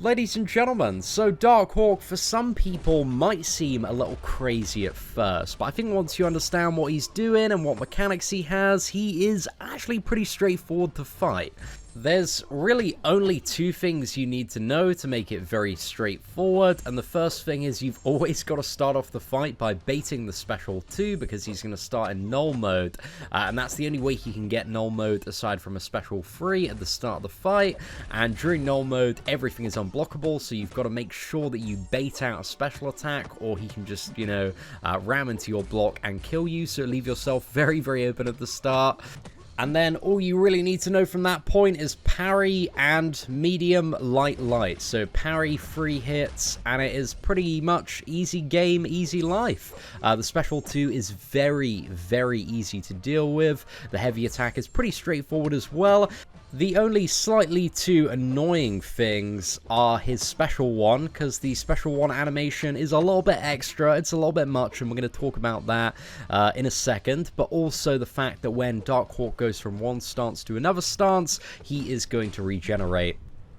Ladies and gentlemen, so Darkhawk for some people might seem a little crazy at first, but I think once you understand what he's doing and what mechanics he has, he is actually pretty straightforward to fight. There's really only two things you need to know to make it very straightforward, and the first thing is you've always got to start off the fight by baiting the special 2 because he's going to start in null mode, and that's the only way he can get null mode aside from a special 3 at the start of the fight. And during null mode everything is unblockable, so you've got to make sure that you bait out a special attack or he can just, you know, ram into your block and kill you, so leave yourself very open at the start. And then all you really need to know from that point is parry and medium light. So parry 3 hits and it is pretty much easy game, easy life. The special 2 is very easy to deal with. The heavy attack is pretty straightforward as well. The only slightly too annoying things are his special 1, because the special 1 animation is a little bit extra, it's a little bit much, and we're going to talk about that in a second, but also the fact that when Darkhawk goes from one stance to another stance, he is going to regenerate.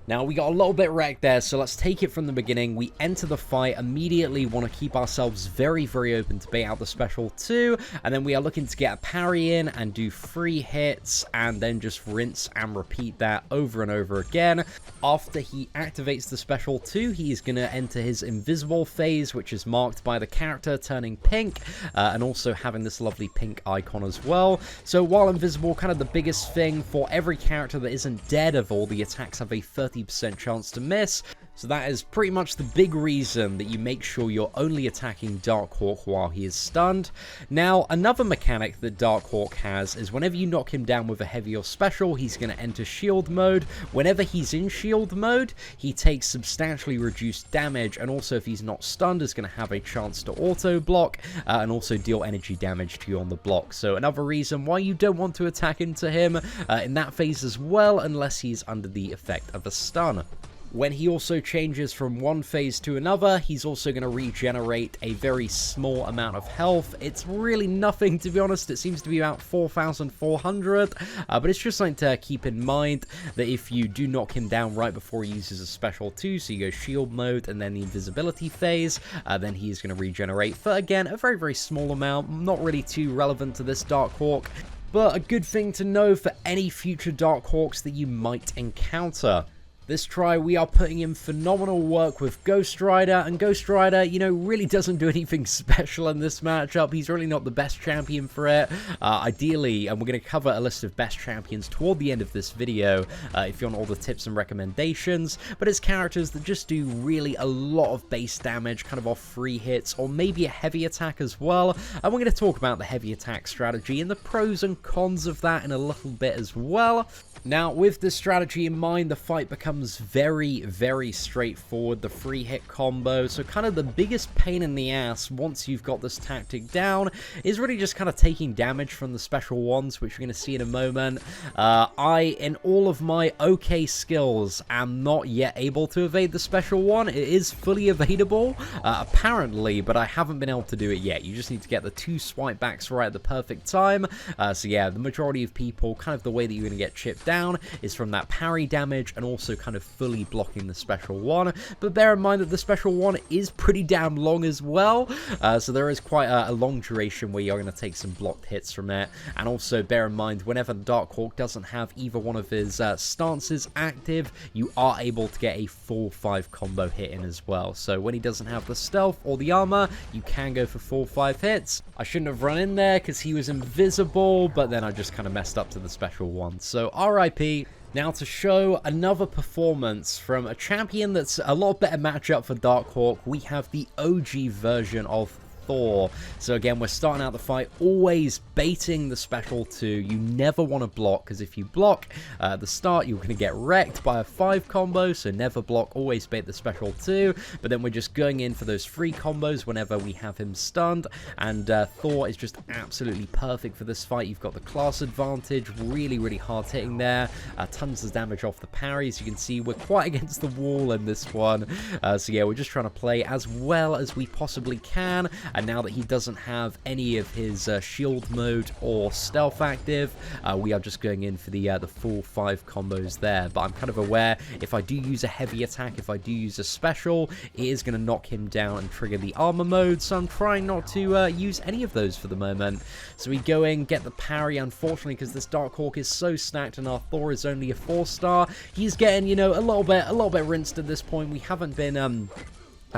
Now, we got a little bit wrecked there, so let's take it from the beginning. We enter the fight, immediately want to keep ourselves very open to bait out the special 2, and then we are looking to get a parry in and do 3 hits, and then just rinse and repeat that over and over again. After he activates the special 2, he is going to enter his invisible phase, which is marked by the character turning pink, and also having this lovely pink icon as well. So while invisible, kind of the biggest thing for every character that isn't dead of all the attacks have a 30% chance to miss, so that is pretty much the big reason that you make sure you're only attacking Darkhawk while he is stunned. Now, another mechanic that Darkhawk has is whenever you knock him down with a heavy or special, he's going to enter shield mode. Whenever he's in shield mode, he takes substantially reduced damage, and also if he's not stunned, is going to have a chance to auto block and also deal energy damage to you on the block. So another reason why you don't want to attack into him in that phase as well, unless he's under the effect of a stun. When he also changes from one phase to another, he's also going to regenerate a very small amount of health. It's really nothing, to be honest. It seems to be about 4,400, but it's just something to keep in mind that if you do knock him down right before he uses a special 2, so you go shield mode and then the invisibility phase, then he is going to regenerate for, again, a very small amount. Not really too relevant to this Darkhawk, but a good thing to know for any future Darkhawks that you might encounter. This try, we are putting in phenomenal work with Ghost Rider, and Ghost Rider, you know, really doesn't do anything special in this matchup. He's really not the best champion for it. Ideally, and we're going to cover a list of best champions toward the end of this video, if you want all the tips and recommendations, but it's characters that just do really a lot of base damage, kind of off 3 hits, or maybe a heavy attack as well, and we're going to talk about the heavy attack strategy and the pros and cons of that in a little bit as well. Now, with this strategy in mind, the fight becomes very straightforward, the 3-hit combo. So kind of the biggest pain in the ass once you've got this tactic down is really just kind of taking damage from the special ones, which we're going to see in a moment. In all of my okay skills, am not yet able to evade the special one. It is fully evadable, apparently, but I haven't been able to do it yet. You just need to get the 2 swipe backs right at the perfect time. So yeah, the majority of people, kind of the way that you're going to get chipped down is from that parry damage and also kind of fully blocking the special 1, but bear in mind that the special 1 is pretty damn long as well, so there is quite a long duration where you're going to take some blocked hits from it. And also bear in mind, whenever Darkhawk doesn't have either one of his stances active, you are able to get a full 5 combo hit in as well. So when he doesn't have the stealth or the armor, you can go for full 5 hits. I shouldn't have run in there because he was invisible, but then I just kind of messed up to the special 1, so RIP. Now, to show another performance from a champion that's a lot better matchup for Darkhawk, we have the OG version of Thor. So again, we're starting out the fight always baiting the special 2. You never want to block, because if you block at the start, you're going to get wrecked by a 5 combo, so never block, always bait the special 2. But then we're just going in for those 3 combos whenever we have him stunned, and Thor is just absolutely perfect for this fight. You've got the class advantage, really hard hitting there, tons of damage off the parries. You can see we're quite against the wall in this one, so yeah, we're just trying to play as well as we possibly can, and now that he doesn't have any of his shield mode or stealth active, we are just going in for the full 5 combos there. But I'm kind of aware if I do use a heavy attack, if I do use a special, it is going to knock him down and trigger the armor mode, so I'm trying not to use any of those for the moment. So we go in, get the parry. Unfortunately, because this Darkhawk is so stacked and our Thor is only a 4-star, he's getting, you know, a little bit rinsed at this point. We haven't been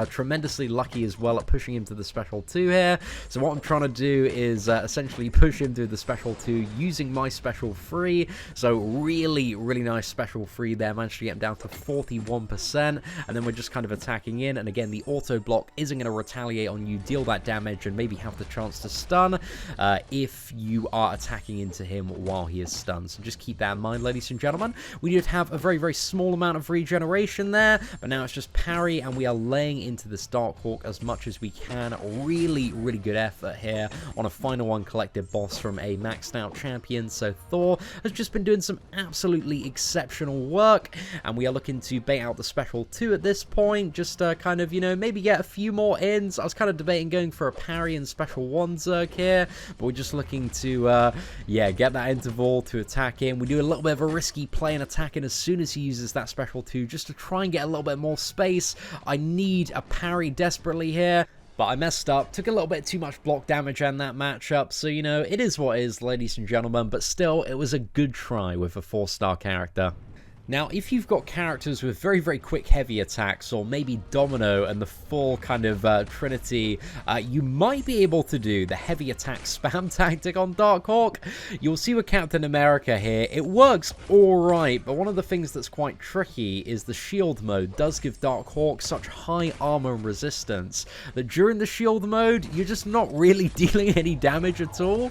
tremendously lucky as well at pushing him to the special 2 here. So what I'm trying to do is essentially push him to the special 2 using my special 3. So really nice special 3 there. Managed to get him down to 41%, and then we're just kind of attacking in, and again the auto block isn't going to retaliate on you, deal that damage, and maybe have the chance to stun if you are attacking into him while he is stunned. So just keep that in mind, ladies and gentlemen. We did have a very small amount of regeneration there, but now it's just parry, and we are laying into this Darkhawk as much as we can. Really good effort here on a final Uncollected boss from a maxed out champion. So Thor has just been doing some absolutely exceptional work, and we are looking to bait out the special 2 at this point, just kind of, you know, maybe get a few more ins. I was kind of debating going for a parry and special 1 Zerg here, but we're just looking to yeah, get that interval to attack him. We do a little bit of a risky play and attack in as soon as he uses that special 2, just to try and get a little bit more space. I need a parry desperately here, but I messed up, took a little bit too much block damage in that matchup, so, you know, it is what it is, ladies and gentlemen, but still, it was a good try with a 4-star character. Now, if you've got characters with very quick heavy attacks, or maybe Domino and the full kind of Trinity, you might be able to do the heavy attack spam tactic on Darkhawk. You'll see with Captain America here, it works alright, but one of the things that's quite tricky is the shield mode does give Darkhawk such high armor and resistance that during the shield mode, you're just not really dealing any damage at all.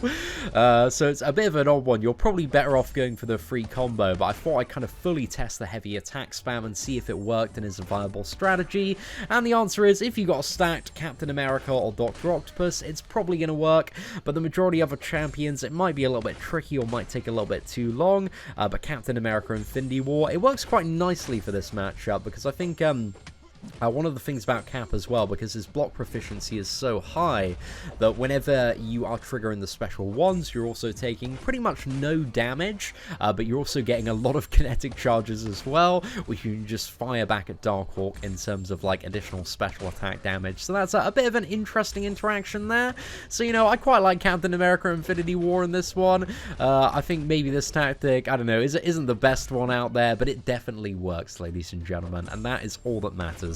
So it's a bit of an odd one. You're probably better off going for the free combo, but I thought I'd kind of fully test the heavy attack spam and see if it worked and is a viable strategy, and the answer is if you got a stacked Captain America or Dr. Octopus, it's probably going to work, but the majority of other champions, it might be a little bit tricky or might take a little bit too long, but Captain America Infinity War, it works quite nicely for this matchup, because I think one of the things about Cap as well, because his block proficiency is so high, that whenever you are triggering the special 1s, you're also taking pretty much no damage, but you're also getting a lot of kinetic charges as well, which you can just fire back at Darkhawk in terms of, like, additional special attack damage. So that's a bit of an interesting interaction there. So, you know, I quite like Captain America Infinity War in this one. I think maybe this tactic, I don't know, isn't the best one out there, but it definitely works, ladies and gentlemen, and that is all that matters.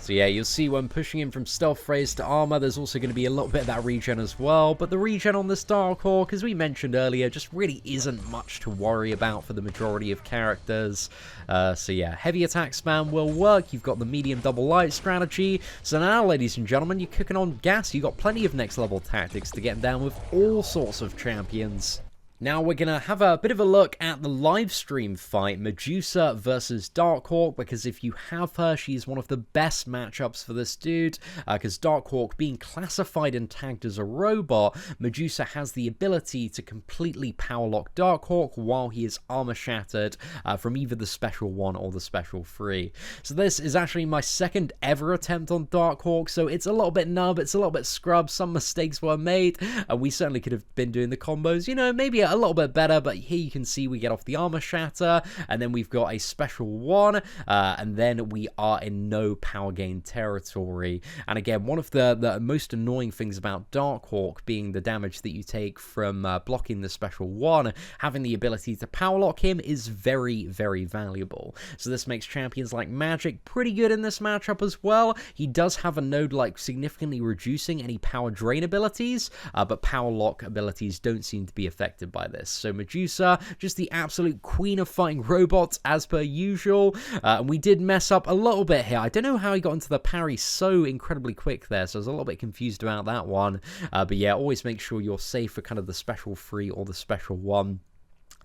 So yeah, you'll see when pushing him from stealth phase to armor, there's also going to be a little bit of that regen as well, but the regen on this Darkhawk, as we mentioned earlier, just really isn't much to worry about for the majority of characters. So yeah, heavy attack spam will work. You've got the medium double light strategy, so now, ladies and gentlemen, you're cooking on gas. You've got plenty of next level tactics to get down with all sorts of champions. Now we're going to have a bit of a look at the live stream fight, Medusa versus Darkhawk, because if you have her, she's one of the best matchups for this dude, because Darkhawk being classified and tagged as a robot, Medusa has the ability to completely powerlock Darkhawk while he is armor shattered from either the special 1 or the special 3. So this is actually my second ever attempt on Darkhawk, so it's a little bit nub, it's a little bit scrub, some mistakes were made, and we certainly could have been doing the combos, you know, maybe a little bit better, but here you can see we get off the armor shatter, and then we've got a special 1, and then we are in no power gain territory. And again, one of the most annoying things about Darkhawk being the damage that you take from blocking the special 1, having the ability to power lock him is very valuable. So this makes champions like Magic pretty good in this matchup as well. He does have a node like significantly reducing any power drain abilities, but power lock abilities don't seem to be affected by this. So Medusa, just the absolute queen of fighting robots as per usual, and we did mess up a little bit here. I don't know how he got into the parry so incredibly quick there, so I was a little bit confused about that one, but yeah, always make sure you're safe for kind of the special 3 or the special 1.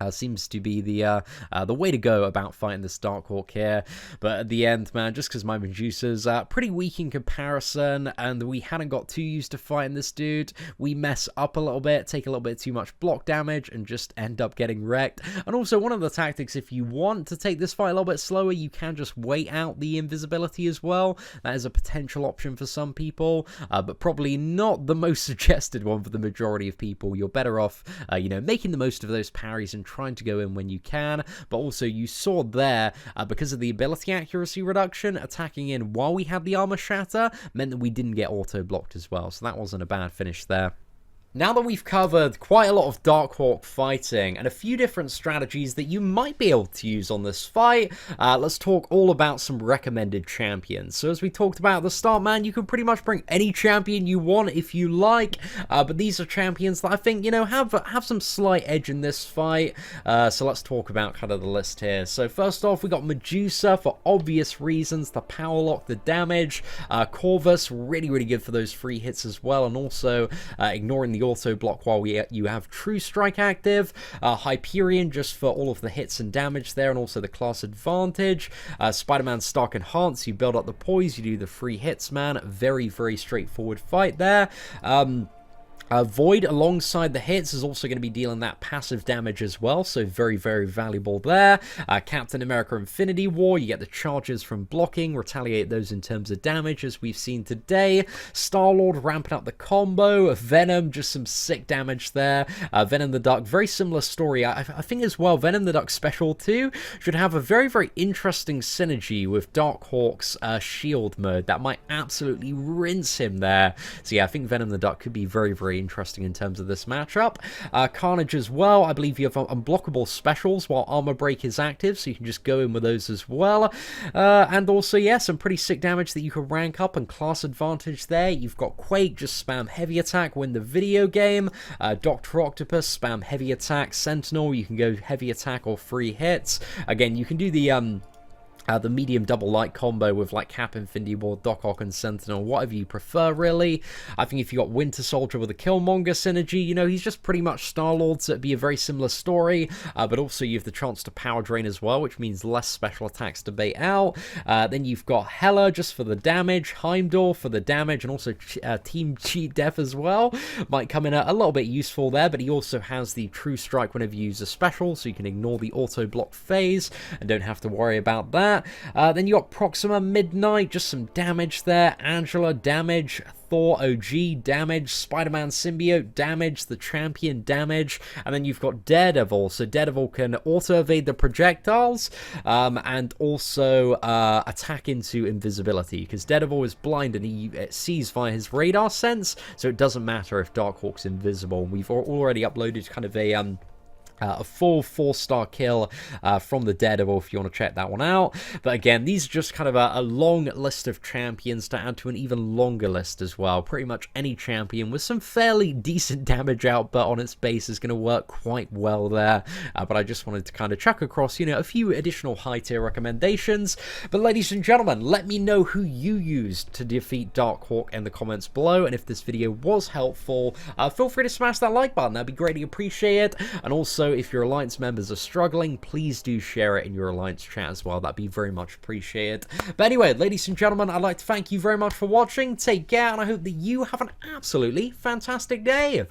Seems to be the way to go about fighting this Darkhawk here. But at the end, man, just because my Medusa's pretty weak in comparison, and we hadn't got too used to fighting this dude, we mess up a little bit, take a little bit too much block damage, and just end up getting wrecked. And also, one of the tactics, if you want to take this fight a little bit slower, you can just wait out the invisibility as well. That is a potential option for some people, but probably not the most suggested one for the majority of people. You're better off, you know, making the most of those parries and trying to go in when you can. But also, you saw there, because of the ability accuracy reduction, attacking in while we had the armor shatter meant that we didn't get auto blocked as well, so that wasn't a bad finish there. Now that we've covered quite a lot of Darkhawk fighting and a few different strategies that you might be able to use on this fight, let's talk all about some recommended champions. So as we talked about at the start, man, you can pretty much bring any champion you want if you like, but these are champions that I think, you know, have some slight edge in this fight. So let's talk about kind of the list here. So first off, we got Medusa for obvious reasons, the power lock, the damage. Corvus, really good for those free hits as well, and also ignoring the auto block while you have True Strike active. Hyperion just for all of the hits and damage there, and also the class advantage. Spider-Man Stark Enhance, you build up the poise, you do the free hits, man. Very straightforward fight there. Void alongside the hits is also going to be dealing that passive damage as well, so very valuable there. Captain America Infinity War, you get the charges from blocking, retaliate those in terms of damage as we've seen today. Star-Lord ramping up the combo. Venom, just some sick damage there. Venom the Duck, very similar story. I think as well, Venom the Duck Special 2 should have a very interesting synergy with Darkhawk's shield mode. That might absolutely rinse him there. So yeah, I think Venom the Duck could be very interesting in terms of this matchup. Carnage as well, I believe you have unblockable specials while Armor Break is active, so you can just go in with those as well. And also, yeah, some pretty sick damage that you can rank up and class advantage there. You've got Quake, just spam heavy attack, win the video game. Dr. Octopus, spam heavy attack. Sentinel, you can go heavy attack or free hits. Again, you can do the medium double light combo with like Cap, Infinity War, Doc Ock, and Sentinel, whatever you prefer, really. I think if you got Winter Soldier with a Killmonger synergy, you know, he's just pretty much Star-Lord, so it'd be a very similar story, but also you have the chance to power drain as well, which means less special attacks to bait out. Then you've got Hela just for the damage, Heimdall for the damage, and also Team Cheat Death as well. Might come in a little bit useful there, but he also has the True Strike whenever you use a special, so you can ignore the auto block phase and don't have to worry about that. Then you got Proxima Midnight, just some damage there. Angela, damage. Thor, OG, damage. Spider-Man Symbiote, damage. The Champion, damage. And then you've got Daredevil. So Daredevil can auto-evade the projectiles and also attack into invisibility, because Daredevil is blind and he sees via his radar sense, so it doesn't matter if Darkhawk's invisible. We've already uploaded kind of a full 4-star kill from the Daredevil if you want to check that one out. But again, these are just kind of a long list of champions to add to an even longer list as well. Pretty much any champion with some fairly decent damage output on its base is going to work quite well there. But I just wanted to kind of chuck across, you know, a few additional high tier recommendations. But ladies and gentlemen, let me know who you used to defeat Darkhawk in the comments below. And if this video was helpful, feel free to smash that like button. That'd be greatly appreciated. And also, if your Alliance members are struggling, please do share it in your Alliance chat as well. That'd be very much appreciated. But anyway, ladies and gentlemen, I'd like to thank you very much for watching. Take care, and I hope that you have an absolutely fantastic day.